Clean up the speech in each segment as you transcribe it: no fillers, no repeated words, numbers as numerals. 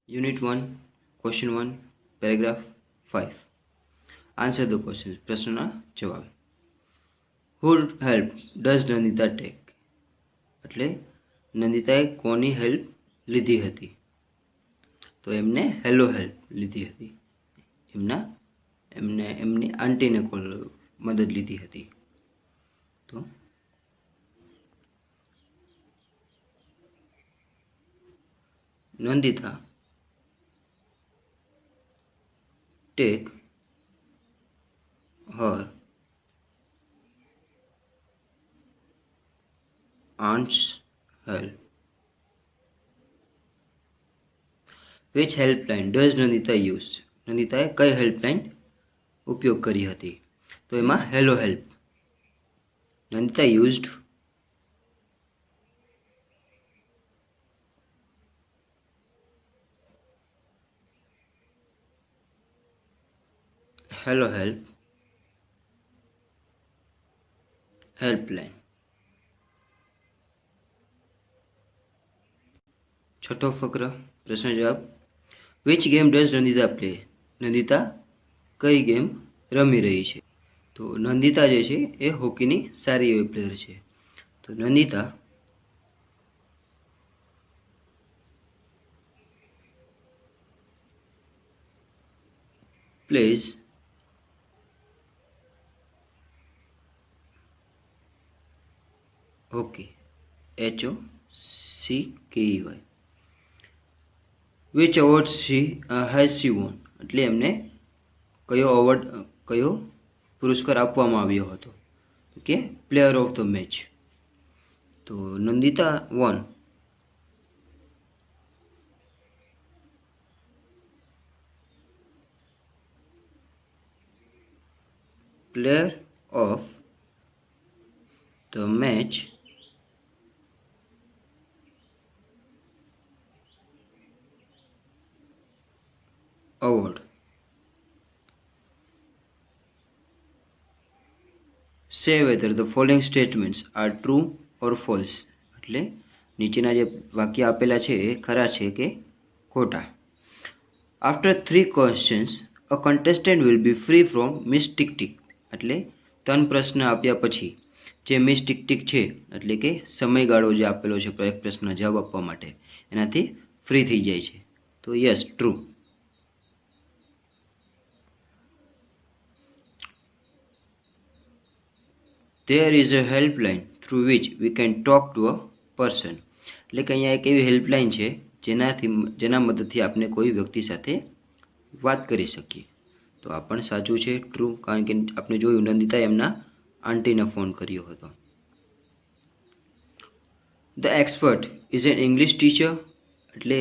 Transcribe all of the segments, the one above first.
Unit 1, Question 1, Paragraph 5. Answer the questions. પ્રશ્નના જવાબ. Who help does Nandita take? એટલે નંદિતાએ કોની હેલ્પ લીધી હતી? તો એમને હેલો હેલ્પ લીધી હતી. એમની આંટીને મદદ લીધી હતી. તો Nandita take her aunt's help. Which helpline does Nandita use? નંદિતાએ કઈ હેલ્પલાઇન ઉપયોગ કરી હતી? તો એમાં hello help. Nandita used hello help helpline. છઠ્ઠો ફકરા. પ્રશ્ન જવાબ. Which game does Nandita play? Nandita કઈ ગેમ રમી રહી છે? તો નંદિતા જે છે એ હોકીની સારી એવી પ્લેયર છે. તો Nandita plays hockey. HOCKEY. Which award has she won? એટલે એમને કયો પુરસ્કાર આપવામાં આવ્યો હતો? કે પ્લેયર ઓફ ધ મેચ. તો Nandita won player of the match award. Say whether the following statements are true or false. એટલે નીચેના જે વાક્ય આપેલા છે એ ખરા છે કે ખોટા. After 3 questions, a contestant will be free from Miss Tick Tick. એટલે 3 પ્રશ્ન આપ્યા પછી જે મિસ ટિક ટિક છે એટલે કે સમયગાળો જે આપેલો છે એક પ્રશ્નનો જવાબ આપવા માટે એનાથી ફ્રી થઈ જાય છે. તો yes, true. There is a helpline through which we can talk to a person. એટલે કે અહીંયા એક એવી હેલ્પલાઇન છે જેના મદદથી આપણે કોઈ વ્યક્તિ સાથે વાત કરી શકીએ. તો આ પણ સાચું છે, ટ્રુ, કારણ કે આપણે જોયું નંદિતાએ એમના આંટીને ફોન કર્યો હતો. The expert is an English teacher. એટલે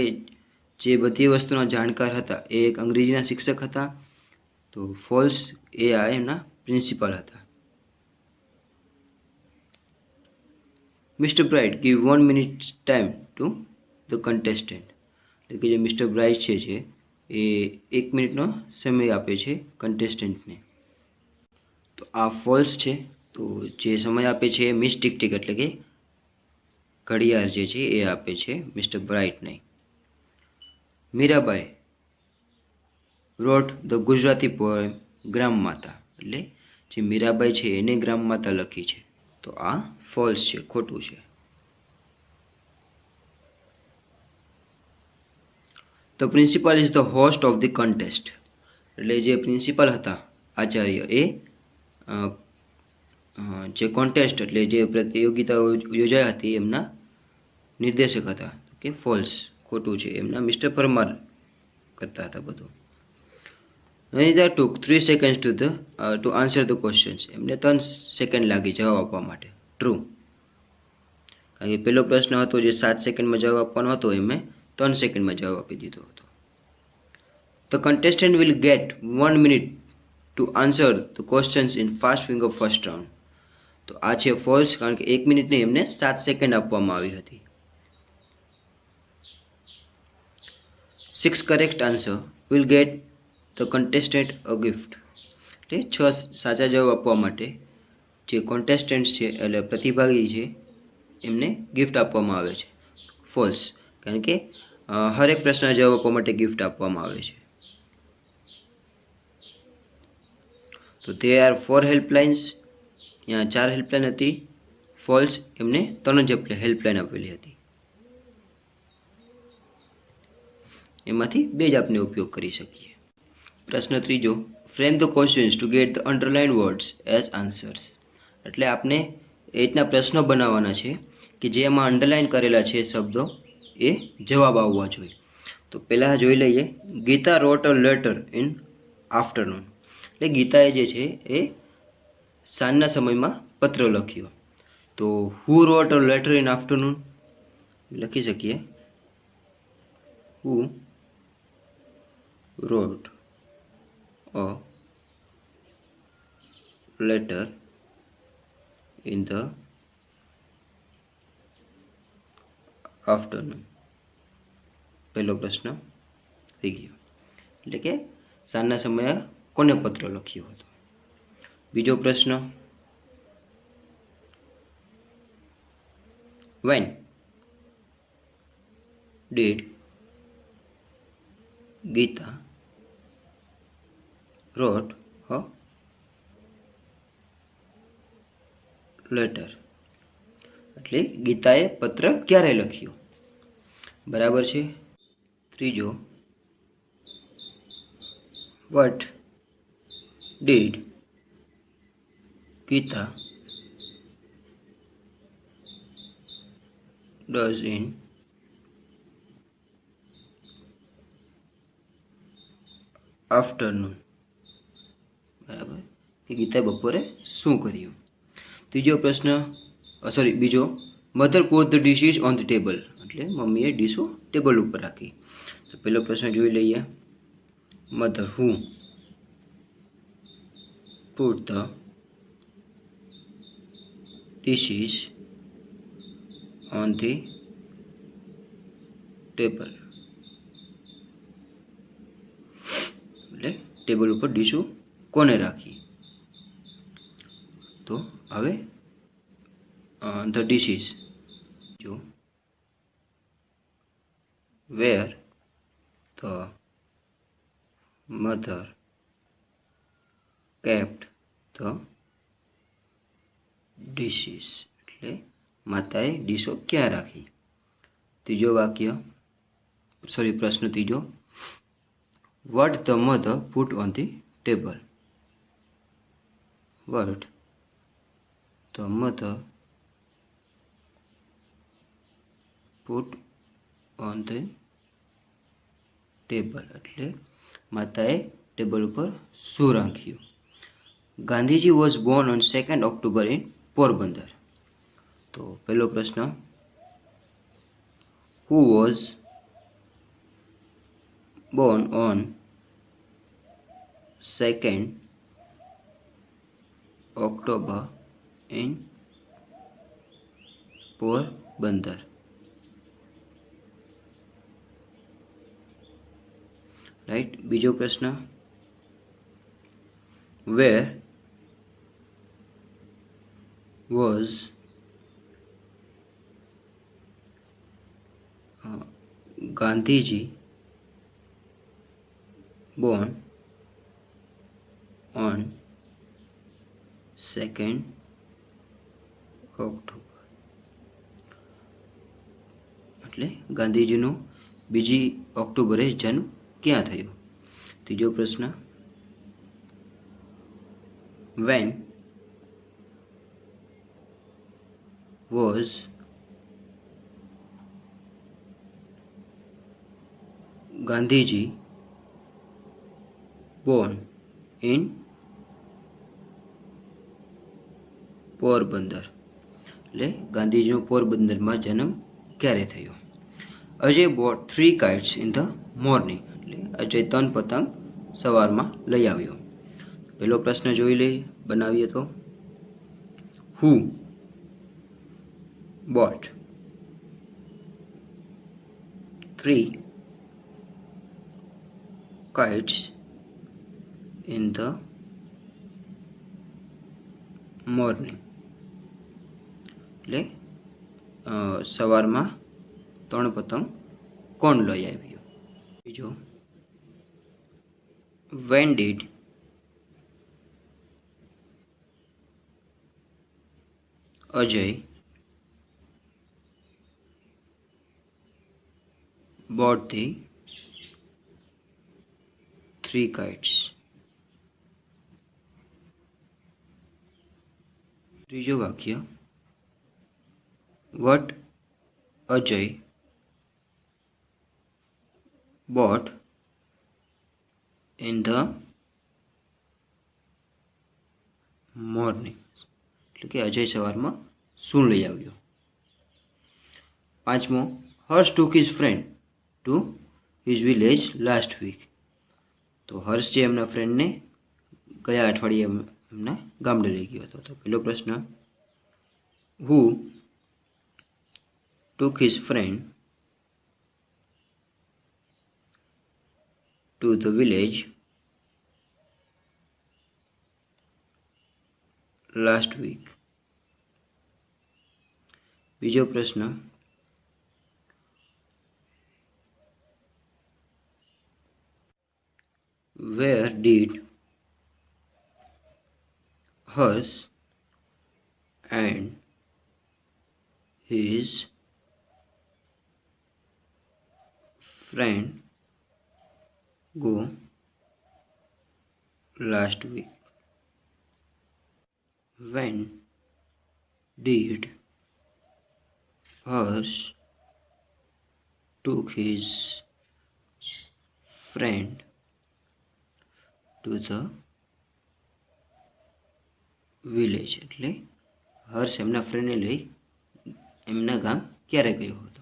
જે બધી વસ્તુના જાણકાર હતા એ એક અંગ્રેજીના શિક્ષક હતા. તો ફોલ્સ, એ આ એમના પ્રિન્સિપાલ હતા. Mister bright give 1 minute time to the contestant. એટલે કે જે મિસ્ટર બ્રાઇટ છે એ 1 મિનિટનો સમય આપે છે કન્ટેસ્ટન્ટને. તો આ ફોલ્સ છે. તો જે સમય આપે છે એ મિસ ટિક ટિક એટલે કે ઘડિયાળ જે છે એ આપે છે, મિસ્ટર બ્રાઇટ નહીં. મીરાબાઈ રોટ ધ ગુજરાતી પોએમ ગ્રામ માતા. એટલે જે મીરાબાઈ છે એને ગ્રામ માતા લખી છે. તો આ ફોલ્સ છે, ખોટું છે. The principal is the host of the contest. એટલે જે પ્રિન્સિપાલ હતા આચાર્ય એ જે કોન્ટેસ્ટ એટલે જે પ્રતિયોગિતાઓ યોજાઈ હતી એમના નિર્દેશક હતા. કે ફોલ્સ, ખોટું છે. એમના મિસ્ટર પરમાર કરતા હતા બધું. નંદિતા ટુક 3 seconds to answer the questions. એમને 3 સેકન્ડ લાગી જવાબ આપવા માટે. ટ્રુ, કારણ કે પહેલો પ્રશ્ન હતો જે 7 સેકન્ડમાં જવાબ આપવાનો હતો એમને 3 સેકન્ડમાં જવાબ આપી દીધો હતો. The contestant will get 1 minute to answer the questions in fast finger first round. તો આ છે ફોલ્સ, કારણ કે 1 મિનિટને એમને 7 સેકન્ડ આપવામાં આવી હતી. 6 correct answer will get the contestant a gift. એટલે 6 સાચા જવાબ આપવા માટે જે કોન્ટેસ્ટન્ટ છે એટલે પ્રતિભાગી છે એમને ગિફ્ટ આપવામાં આવે છે. ફોલ્સ, કારણ કે હરેક પ્રશ્નના જવાબ આપવા માટે ગિફ્ટ આપવામાં આવે છે. તો તે આર 4 હેલ્પલાઇન્સ, ત્યાં 4 હેલ્પલાઇન હતી. ફોલ્સ, એમને 3 જ હેલ્પલાઇન આપેલી હતી, એમાંથી 2 જ આપણે ઉપયોગ કરી શકીએ. પ્રશ્ન ત્રીજો, frame the questions to get the underline words as answers. એટલે આપણે એ રીતના પ્રશ્નો બનાવવાના છે કે જેમાં અંડરલાઇન કરેલા છે શબ્દો એ જવાબ આવવા જોઈએ. તો પહેલાં જોઈ લઈએ. ગીતા રોટ અ લેટર ઇન આફ્ટરનૂન. એટલે ગીતાએ જે છે એ સાંજના સમયમાં પત્ર લખ્યો. તો who wrote a letter in afternoon લખી શકીએ. Who wrote a letter in the afternoon. પહેલો પ્રશ્ન થઈ ગયો. એટલે કે સાંજના સમયે કોને પત્ર લખ્યો હતો. બીજો પ્રશ્ન, when did Gita wrote a letter. એટલે ગીતાએ પત્ર ક્યારે લખ્યો. બરાબર છે. ત્રીજો, what did Gita does in afternoon. બરાબર, ગીતાએ બપોરે શું કર્યું. ત્રીજો પ્રશ્ન, બીજો, mother put the dishes on the table. એટલે મમ્મીએ ડીશો ટેબલ ઉપર રાખી. તો પહેલો પ્રશ્ન જોઈ લઈએ. Mother who put the dishes on the table. એટલે ટેબલ ઉપર ડીશો કોને રાખી. તો હવે ધ ડિશિસ, જો where the mother kept the dishes. એટલે માતાએ ડીશો ક્યાં રાખી. ત્રીજો પ્રશ્ન ત્રીજો, what the mother put on the table. What the mother put on the table. એટલે માતાએ ટેબલ ઉપર શું રાખ્યું. Gandhiji was Born on 2 October in Porbandar. તો પહેલો પ્રશ્ન, who was Born on 2 October in Porbandar. Right. બીજો પ્રશ્ન, where was Gandhiji born on 2 October. એટલે ગાંધીજીનો 2 ઓક્ટોબરે જન્મ ક્યાં થયો. ત્રીજો પ્રશ્ન, when was Gandhiji born in Porbandar. એટલે ગાંધીજીનો પોરબંદરમાં જન્મ ક્યારે થયો. Ajay boat 3 kites in the morning. એટલે અજય 3 પતંગ સવારમાં લઈ આવ્યો. પહેલો પ્રશ્ન જોઈ લઈએ, બનાવીએ તો. હુ boat 3 kites in the morning. એટલે સવારમાં 3 પતંગ કોણ લઈ આવ્યો. બીજો, when did Ajay bought the 3 kites. ત્રીજો વાક્ય, what Ajay bought in the morning. એટલે કે અજય સવારમાં શું લઈ આવ્યો. પાંચમો, હર્ષ took his friend to his village last week. તો હર્ષ જે એમના ફ્રેન્ડને ગયા અઠવાડિયે એમના ગામડે લઈ ગયો હતો. તો પહેલો પ્રશ્ન, who took his friend to the village last week. બીજો પ્રશ્ન, where did Harsh and his friend go last week? When did Harsh took his friend to the village? એટલે હર્ષ એમના ફ્રેન્ડને લઈ એમના ગામ ક્યારે ગયો હતો.